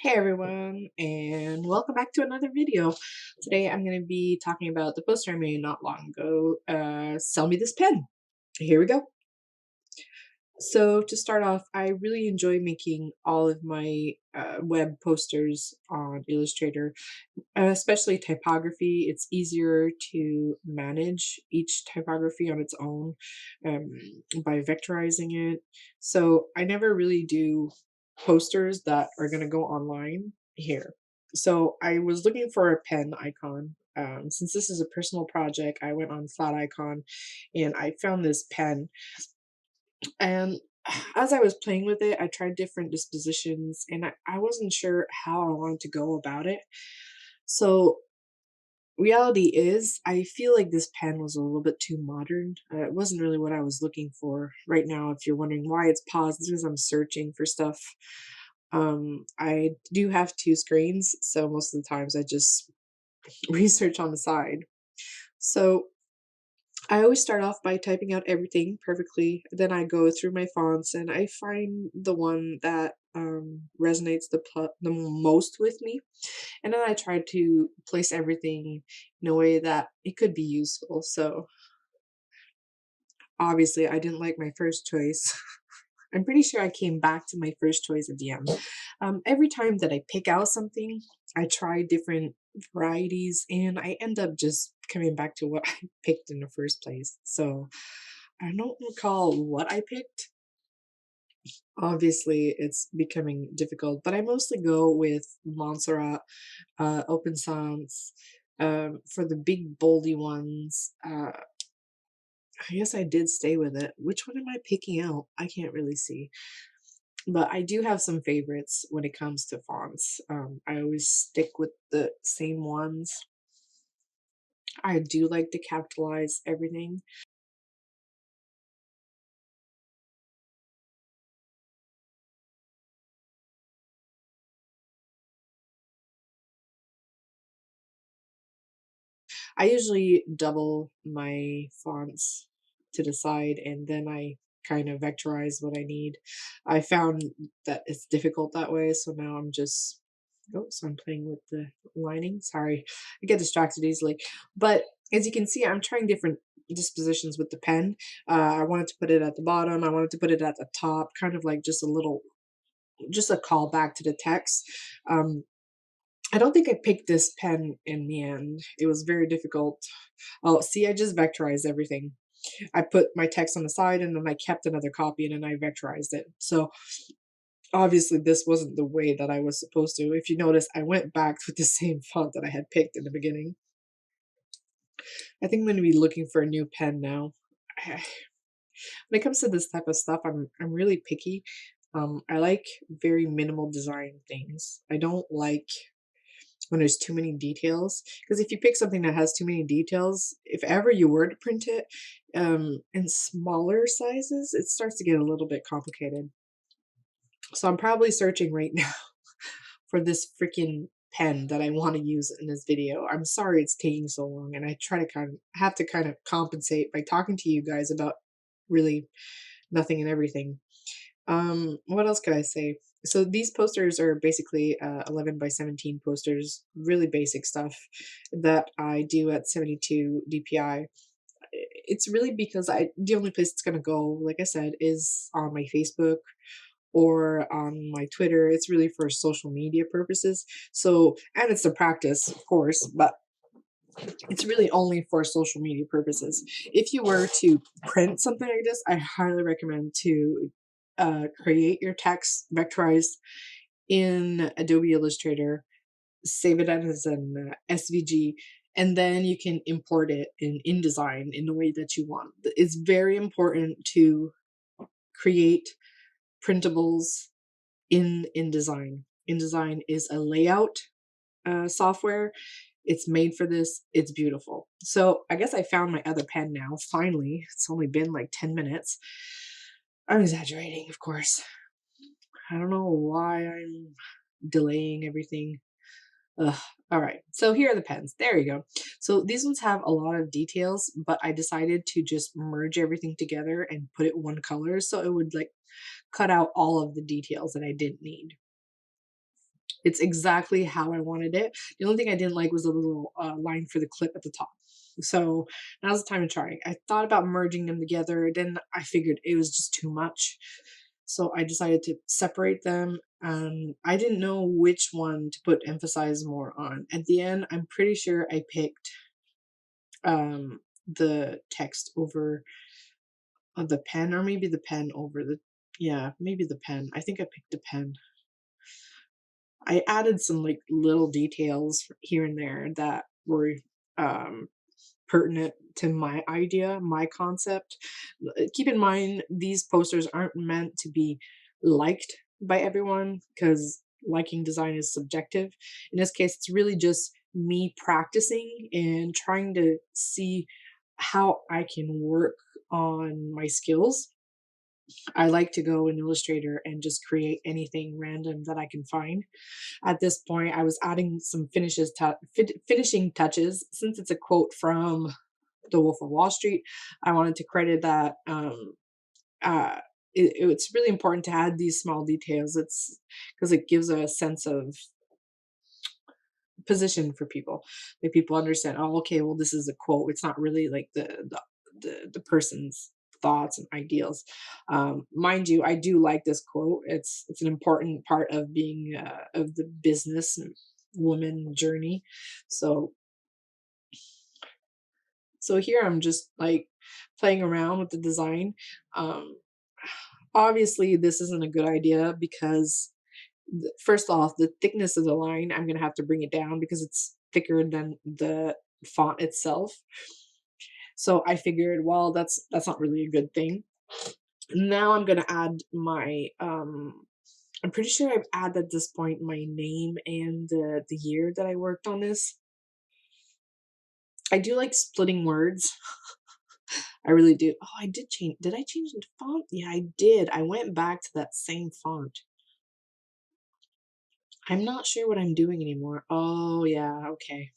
Hey everyone, and welcome back to another video. Today I'm going to be talking about the poster I made not long ago, Sell Me This Pen. Here we go. So to start off, I really enjoy making all of my web posters on Illustrator, especially typography. It's easier to manage each typography on its own um, by vectorizing it. So I never really do posters that are going to go online here. So I was looking for a pen icon. Since this is a personal project, I went on Flat Icon and I found this pen. And as I was playing with it, I tried different dispositions and I wasn't sure how I wanted to go about it. So reality is, I feel like this pen was a little bit too modern. It wasn't really what I was looking for. Right now, if you're wondering why it's paused, it's because I'm searching for stuff. I do have two screens, so most of the times I just research on the side. So I always start off by typing out everything perfectly. Then I go through my fonts and I find the one that resonates the most with me. And then I try to place everything in a way that it could be useful. So obviously, I didn't like my first choice. I'm pretty sure I came back to my first choice at the end. Every time that I pick out something, I try different varieties and I end up just coming back to what I picked in the first place. So I don't recall what I picked. Obviously, it's becoming difficult, but I mostly go with Montserrat, Open Sans. For the big boldy ones, I guess I did stay with it. Which one am I picking out? I can't really see. But I do have some favorites when it comes to fonts. I always stick with the same ones. I do like to capitalize everything. I usually double my fonts to the side and then I kind of vectorize what I need. I found that it's difficult that way, so now I'm just so I'm playing with the lining. Sorry, I get distracted easily. But as you can see, I'm trying different dispositions with the pen. I wanted to put it at the bottom. I wanted to put it at the top, kind of like just a callback to the text. Um, I don't think I picked this pen in the end. It was very difficult. Oh, see, I just vectorized everything. I put my text on the side and then I kept another copy and then I vectorized it. So obviously this wasn't the way that I was supposed to. If you notice, I went back with the same font that I had picked in the beginning. I think I'm going to be looking for a new pen now. When it comes to this type of stuff, I'm really picky. I like very minimal design things. I don't like when there's too many details, because if you pick something that has too many details, if ever you were to print it in smaller sizes, it starts to get a little bit complicated. So I'm probably searching right now for this freaking pen that I want to use in this video. I'm sorry it's taking so long, and I try to have to kind of compensate by talking to you guys about really nothing and everything. What else could I say? So these posters are basically 11 by 17 posters, really basic stuff that I do at 72 DPI. It's really because the only place it's gonna go, like I said, is on my Facebook or on my Twitter. It's really for social media purposes. So, and it's a practice, of course, but it's really only for social media purposes. If you were to print something like this, I highly recommend to create your text vectorized in Adobe Illustrator, save it as an SVG, and then you can import it in InDesign in the way that you want. It's very important to create printables in InDesign. InDesign is a layout software. It's made for this. It's beautiful. So I guess I found my other pen now. Finally, it's only been like 10 minutes. I'm exaggerating, of course. I don't know why I'm delaying everything. Ugh. All right. So here are the pens. There you go. So these ones have a lot of details, but I decided to just merge everything together and put it one color so it would like cut out all of the details that I didn't need. It's exactly how I wanted it. The only thing I didn't like was the little, line for the clip at the top. So, now's the time to try. I thought about merging them together, then I figured it was just too much. So, I decided to separate them, and I didn't know which one to put emphasize more on. At the end, I'm pretty sure I picked, the text over, the pen, or maybe the pen over the, yeah, maybe the pen. I think I picked the pen. I added some, like, little details here and there that were, um, pertinent to my idea, my concept. Keep in mind, these posters aren't meant to be liked by everyone because liking design is subjective. In this case, it's really just me practicing and trying to see how I can work on my skills. I like to go in Illustrator and just create anything random that I can find. At this point, I was adding some finishing touches. Since it's a quote from The Wolf of Wall Street, I wanted to credit that. Uh, it's really important to add these small details. It's because it gives a sense of position for people. Like people understand, oh, okay, well, this is a quote. It's not really like the person's thoughts and ideals. Mind you, I do like this quote. It's an important part of being of the business woman journey. So here I'm just like playing around with the design. Um, Obviously, this isn't a good idea because first off, the thickness of the line, I'm gonna have to bring it down because it's thicker than the font itself. So I figured, well, that's not really a good thing. Now I'm gonna add my I'm pretty sure I've added at this point my name and the year that I worked on this. I do like splitting words. I really do. Oh, I did change. Did I change the font? Yeah, I did. I went back to that same font. I'm not sure what I'm doing anymore. Oh, yeah, okay.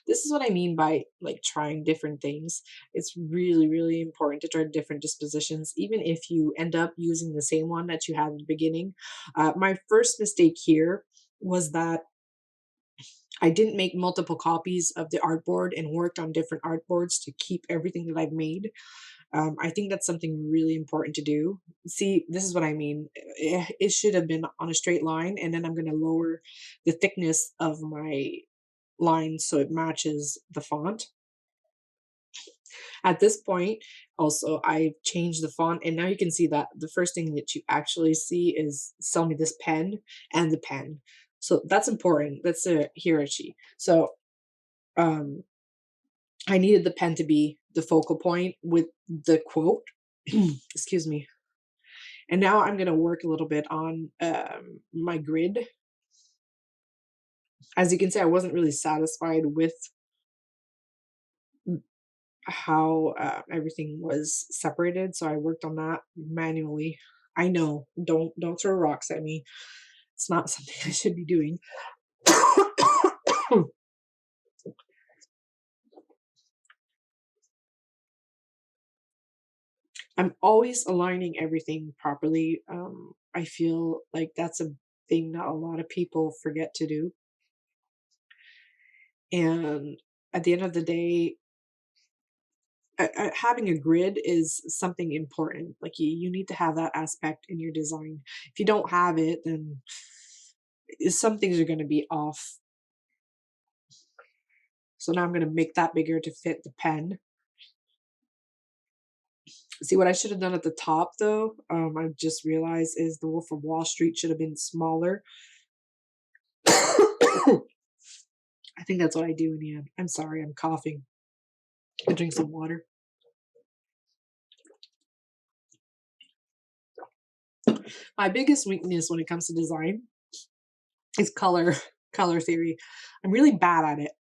This is what I mean by like trying different things. It's really, really important to try different dispositions, even if you end up using the same one that you had at the beginning. My first mistake here was that I didn't make multiple copies of the artboard and worked on different artboards to keep everything that I've made. I think that's something really important to do. See, this is what I mean. It should have been on a straight line, and then I'm going to lower the thickness of my line so it matches the font. At this point, also, I've changed the font, and now you can see that the first thing that you actually see is sell me this pen and the pen. So that's important. That's a hierarchy. So um, I needed the pen to be the focal point with the quote. Excuse me. And now I'm going to work a little bit on my grid. As you can see, I wasn't really satisfied with how everything was separated, so I worked on that manually. I know, don't throw rocks at me. It's not something I should be doing. I'm always aligning everything properly. I feel like that's a thing that a lot of people forget to do. And at the end of the day, having a grid is something important. Like you need to have that aspect in your design. If you don't have it, then some things are going to be off. So now I'm going to make that bigger to fit the pen. See what I should have done at the top though, I just realized is the Wolf of Wall Street should have been smaller. I think that's what I do in the end. I'm sorry, I'm coughing. I drink some water. My biggest weakness when it comes to design is color theory. I'm really bad at it.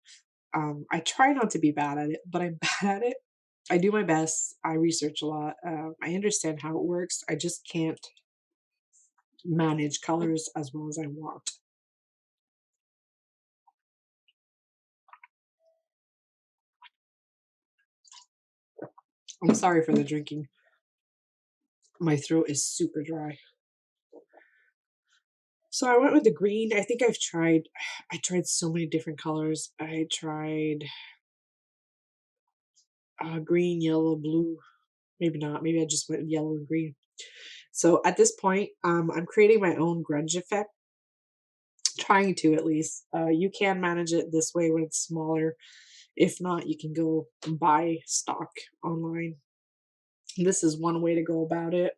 I try not to be bad at it, but I'm bad at it. I do my best. I research a lot. I understand how it works. I just can't manage colors as well as I want. I'm sorry for the drinking. My throat is super dry. So I went with the green. I think I tried so many different colors. I tried green, yellow, blue. Maybe not. Maybe I just went with yellow and green. So at this point, I'm creating my own grunge effect, trying to at least. You can manage it this way when it's smaller. If not, you can go and buy stock online. This is one way to go about it.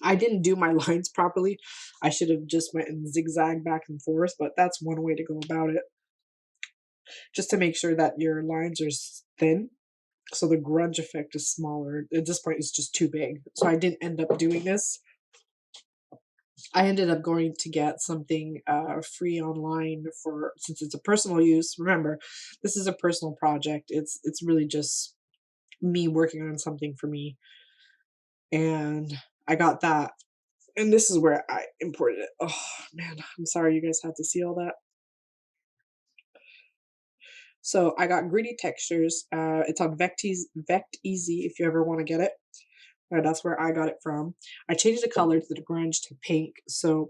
I didn't do my lines properly. I should have just went and zigzag back and forth, but that's one way to go about it. Just to make sure that your lines are thin, so the grunge effect is smaller. At this point, it's just too big. So I didn't end up doing this. I ended up going to get something free online for, since it's a personal use. Remember, this is a personal project. It's really just me working on something for me, and I got that. And this is where I imported it. Oh man, I'm sorry you guys had to see all that. So I got gritty textures. It's on Vect Easy if you ever want to get it. That's where I got it from. I changed the color to the grunge to pink so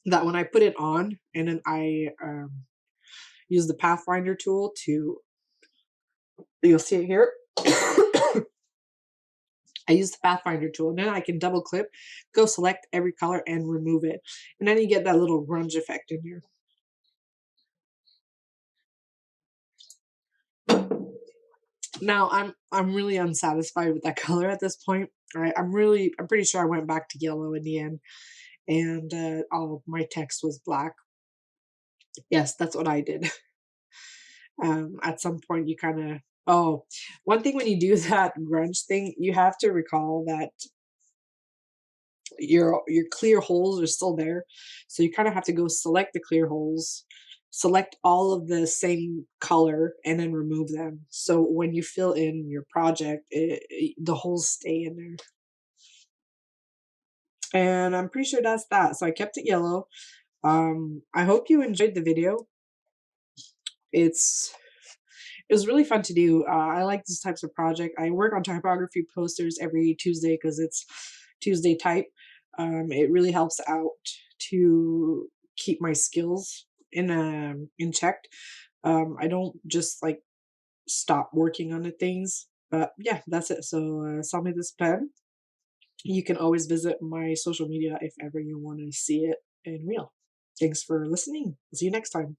that when I put it on and then I use the Pathfinder tool to, you'll see it here. I use the Pathfinder tool and then I can double click, go select every color and remove it. And then you get that little grunge effect in here. Now I'm really unsatisfied with that color at this point. Right? I'm pretty sure I went back to yellow in the end, and all my text was black. Yes, that's what I did. At some point, you kind of, oh, one thing when you do that grunge thing, you have to recall that your clear holes are still there, so you kind of have to go select the clear holes, select all of the same color, and then remove them. So when you fill in your project, the holes stay in there. And I'm pretty sure that's that. So I kept it yellow. I hope you enjoyed the video. It's it was really fun to do. I like these types of project. I work on typography posters every Tuesday because it's Tuesday type. It really helps out to keep my skills in check. I don't just like stop working on the things. But yeah, that's it. So sell me this pen. You can always visit my social media if ever you want to see it in real. Thanks for listening. See you next time.